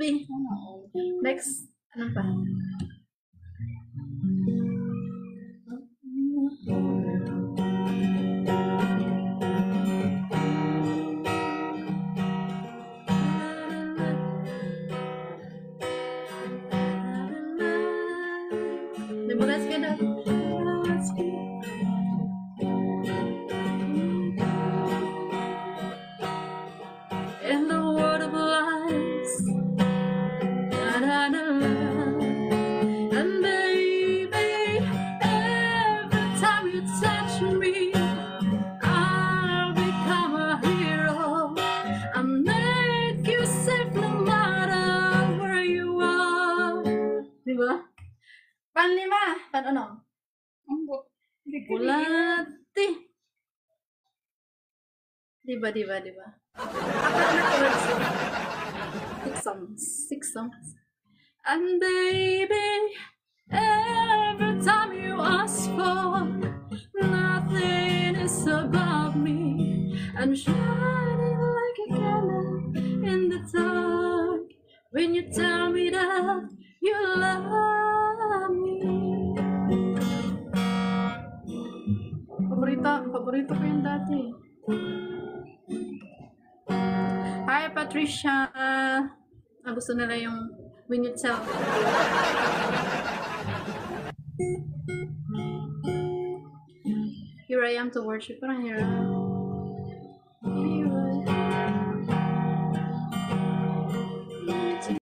B. Next. Ano pa? Memorize ka na. In the world of lies, and baby, every time you touch me, I'll become a hero. I'll make you safe no matter where you are. Diba? Panlima. Pan ano? Bulati. Diba? Six songs. And baby, every time you ask for, nothing is above me. I'm shining like a candle in the dark when you tell me that you love me. Paborito ko yun dati. Hi, Patricia. Gusto nila yung When You Tell. Here I am to worship. Parang here.